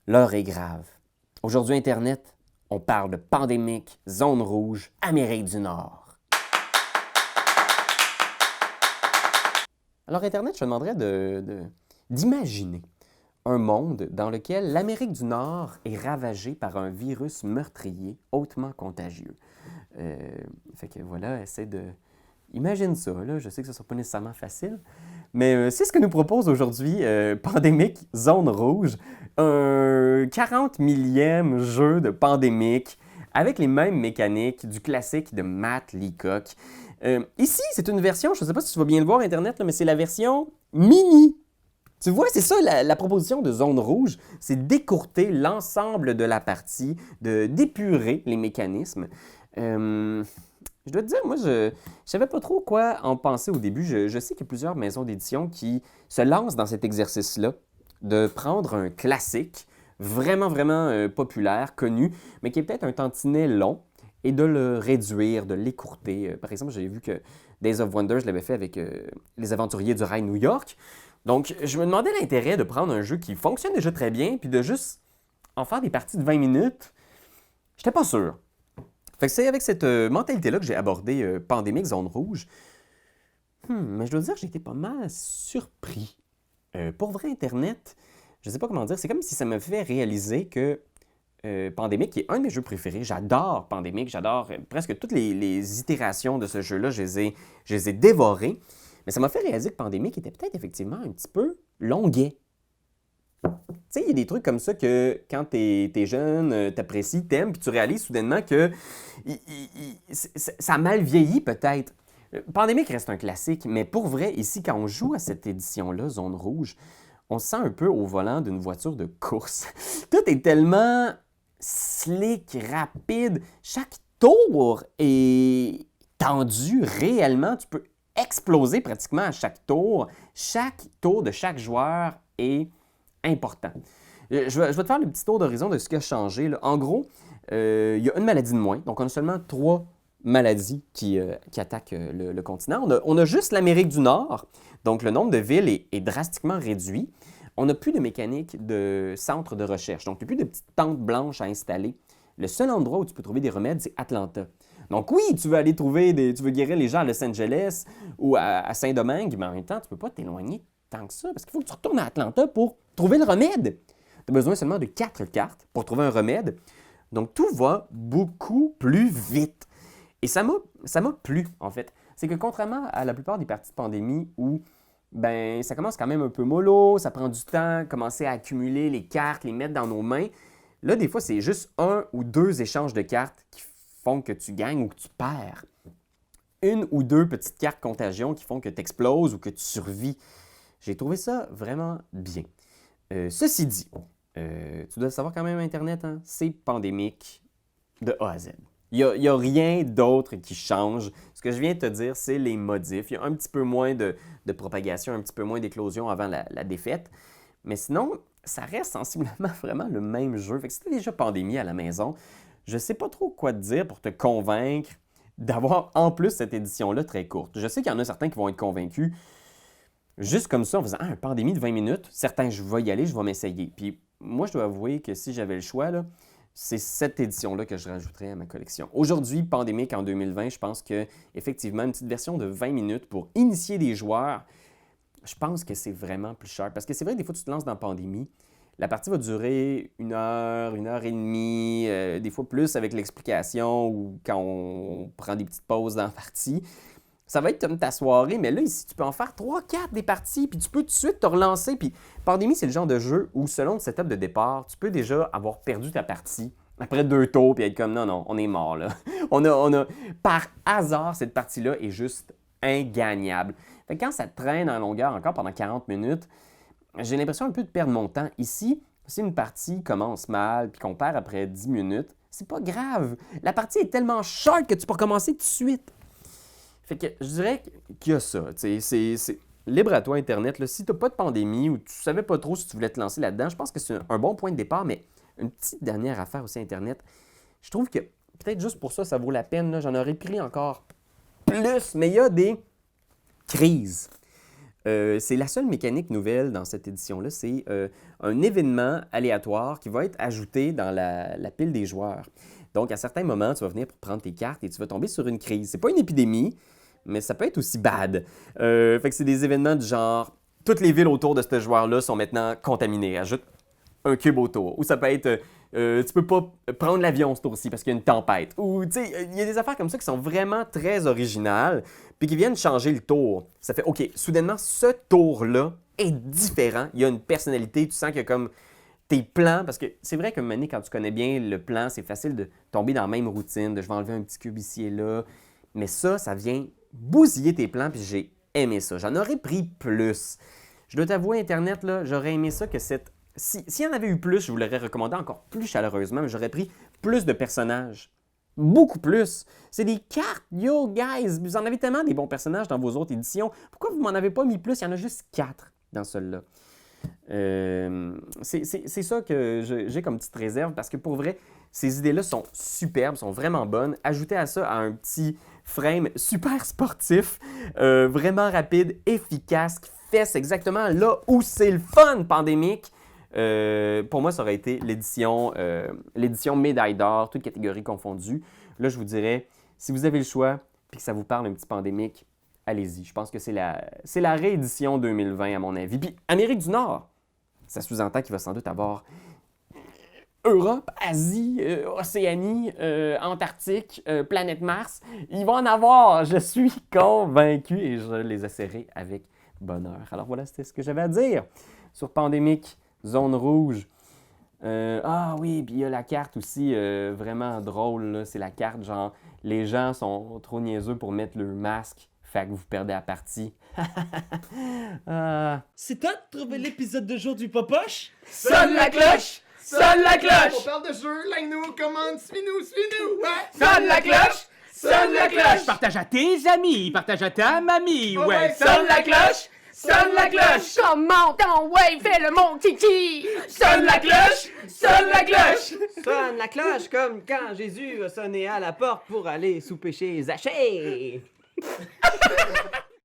L'heure est grave. Aujourd'hui, Internet, on parle de pandémique, zone rouge, Amérique du Nord. Alors, Internet, je te demanderais d'imaginer un monde dans lequel l'Amérique du Nord est ravagée par un virus meurtrier hautement contagieux. Fait que voilà, essaie de... Imagine ça, là. Je sais que ce ne sera pas nécessairement facile, mais c'est ce que nous propose aujourd'hui Pandémique Zone Rouge, un 40 millième jeu de Pandémique avec les mêmes mécaniques du classique de Matt Leacock. Ici, c'est une version, je ne sais pas si tu vas bien le voir Internet, là, mais c'est la version mini. Tu vois, c'est ça la proposition de Zone Rouge, c'est d'écourter l'ensemble de la partie, d'épurer les mécanismes. Je dois te dire, moi, je ne savais pas trop quoi en penser au début. Je sais qu'il y a plusieurs maisons d'édition qui se lancent dans cet exercice-là, de prendre un classique vraiment, vraiment populaire, connu, mais qui est peut-être un tantinet long, et de le réduire, de l'écourter. Par exemple, j'avais vu que Days of Wonder, je l'avais fait avec Les Aventuriers du Rail New York. Donc, je me demandais l'intérêt de prendre un jeu qui fonctionne déjà très bien, puis de juste en faire des parties de 20 minutes. J'étais pas sûr. Fait que c'est avec cette mentalité-là que j'ai abordé Pandémique Zone Rouge. Mais je dois dire, j'ai été pas mal surpris. Pour vrai, Internet, je sais pas comment dire, c'est comme si ça me fait réaliser que Pandémique, qui est un de mes jeux préférés, j'adore Pandémique, j'adore presque toutes les itérations de ce jeu-là, je les ai dévorées. Mais ça m'a fait réaliser que Pandémique était peut-être effectivement un petit peu longuet. Tu sais, il y a des trucs comme ça que quand t'es jeune, t'apprécies, t'aimes, puis tu réalises soudainement que ça a mal vieilli peut-être. Pandémique reste un classique, mais pour vrai, ici, quand on joue à cette édition-là, Zone Rouge, on se sent un peu au volant d'une voiture de course. Tout est tellement slick, rapide. Chaque tour est tendu réellement. Tu peux exploser pratiquement à chaque tour. Chaque tour de chaque joueur est important. Je vais te faire le petit tour d'horizon de ce qui a changé, là. En gros, il y a une maladie de moins. Donc, on a seulement 3 maladies qui attaquent le continent. On a juste l'Amérique du Nord. Donc, le nombre de villes est drastiquement réduit. On n'a plus de mécanique de centre de recherche. Donc, il n'y a plus de petites tentes blanches à installer. Le seul endroit où tu peux trouver des remèdes, c'est Atlanta. Donc oui, tu veux aller tu veux guérir les gens à Los Angeles ou à Saint-Domingue, mais en même temps, tu ne peux pas t'éloigner tant que ça parce qu'il faut que tu retournes à Atlanta pour trouver le remède. Tu as besoin seulement de 4 cartes pour trouver un remède. Donc tout va beaucoup plus vite. Et ça m'a plu, en fait. C'est que contrairement à la plupart des parties de pandémie où ça commence quand même un peu mollo, ça prend du temps, commencer à accumuler les cartes, les mettre dans nos mains. Là, des fois, c'est juste 1 ou 2 échanges de cartes qui font que tu gagnes ou que tu perds. 1 ou 2 petites cartes contagion qui font que tu exploses ou que tu survis. J'ai trouvé ça vraiment bien. Ceci dit, tu dois savoir quand même Internet, hein? C'est pandémique de A à Z. Il n'y a rien d'autre qui change. Ce que je viens de te dire, c'est les modifs. Il y a un petit peu moins de propagation, un petit peu moins d'éclosion avant la défaite. Mais sinon, ça reste sensiblement vraiment le même jeu. Fait que si tu as déjà pandémie à la maison, je ne sais pas trop quoi te dire pour te convaincre d'avoir en plus cette édition-là très courte. Je sais qu'il y en a certains qui vont être convaincus juste comme ça en faisant une pandémie de 20 minutes. Certains, je vais y aller, je vais m'essayer. Puis moi, je dois avouer que si j'avais le choix, là, c'est cette édition-là que je rajouterais à ma collection. Aujourd'hui, Pandémique en 2020, je pense qu'effectivement, une petite version de 20 minutes pour initier des joueurs, je pense que c'est vraiment plus cher. Parce que c'est vrai que des fois, tu te lances dans Pandémie, la partie va durer 1 heure, 1 heure et demie, des fois plus avec l'explication ou quand on prend des petites pauses dans la partie. Ça va être comme ta soirée, mais là, ici, tu peux en faire 3-4 des parties, puis tu peux tout de suite te relancer. Puis Pandémie, c'est le genre de jeu où, selon le setup de départ, tu peux déjà avoir perdu ta partie après 2 tours, puis être comme non, on est mort, là. Par hasard, cette partie-là est juste ingagnable. Fait que quand ça traîne en longueur encore pendant 40 minutes, j'ai l'impression un peu de perdre mon temps. Ici, si une partie commence mal, puis qu'on perd après 10 minutes, c'est pas grave. La partie est tellement short que tu peux recommencer tout de suite. Fait que je dirais qu'il y a ça. C'est libre à toi, Internet. Là. Si tu n'as pas de pandémie ou tu ne savais pas trop si tu voulais te lancer là-dedans, je pense que c'est un bon point de départ, mais une petite dernière affaire aussi, Internet. Je trouve que peut-être juste pour ça, ça vaut la peine. Là. J'en aurais pris encore plus, mais il y a des crises. C'est la seule mécanique nouvelle dans cette édition-là, c'est un événement aléatoire qui va être ajouté dans la pile des joueurs. Donc, à certains moments, tu vas venir pour prendre tes cartes et tu vas tomber sur une crise. C'est pas une épidémie, mais ça peut être aussi bad. Fait que c'est des événements du genre, toutes les villes autour de ce joueur-là sont maintenant contaminées. Ajoute un cube autour. Ou ça peut être, tu peux pas prendre l'avion ce tour-ci parce qu'il y a une tempête. Ou, tu sais, il y a des affaires comme ça qui sont vraiment très originales, puis qui viennent changer le tour. Ça fait, OK, soudainement, ce tour-là est différent. Il y a une personnalité, tu sens qu'il y a comme tes plans, parce que c'est vrai que Mané, quand tu connais bien le plan, c'est facile de tomber dans la même routine, de je vais enlever un petit cube ici et là. Mais ça vient bousiller tes plans, puis j'ai aimé ça. J'en aurais pris plus. Je dois t'avouer, Internet, là, j'aurais aimé ça que cette... S'il y en avait eu plus, je vous l'aurais recommandé encore plus chaleureusement, mais j'aurais pris plus de personnages. Beaucoup plus. C'est des cartes, yo, guys! Vous en avez tellement des bons personnages dans vos autres éditions. Pourquoi vous m'en avez pas mis plus? Il y en a juste 4 dans celle-là. C'est ça que j'ai comme petite réserve, parce que pour vrai, ces idées-là sont superbes, sont vraiment bonnes. Ajoutez à ça un petit frame super sportif, vraiment rapide, efficace, qui fesse exactement là où c'est le fun pandémique. Pour moi, ça aurait été l'édition médaille d'or, toutes catégories confondues. Là, je vous dirais, si vous avez le choix et que ça vous parle un petit pandémique, allez-y. Je pense que c'est la réédition 2020, à mon avis. Puis Amérique du Nord, ça sous-entend qu'il va sans doute avoir Europe, Asie, Océanie, Antarctique, planète Mars. Il va en avoir, je suis convaincu, et je les essaierai avec bonheur. Alors voilà, c'était ce que j'avais à dire sur Pandémique, Zone Rouge. Ah oui, puis il y a la carte aussi vraiment drôle, là. C'est la carte genre, les gens sont trop niaiseux pour mettre leur masque, fait que vous perdez la partie. C'est toi de trouver l'épisode de jour du Popoche? Sonne la cloche! Sonne la On cloche! parle de jeu, like-nous, commande, suis-nous! Ouais. Sonne la cloche! Sonne la cloche! Partage à tes amis, partage à ta mamie, ouais. Sonne la cloche! Sonne la cloche! Comment ton ouais, fais le mon kiki! Sonne la cloche! Sonne la cloche! Sonne la cloche comme quand Jésus a sonné à la porte pour aller souper chez Zachée.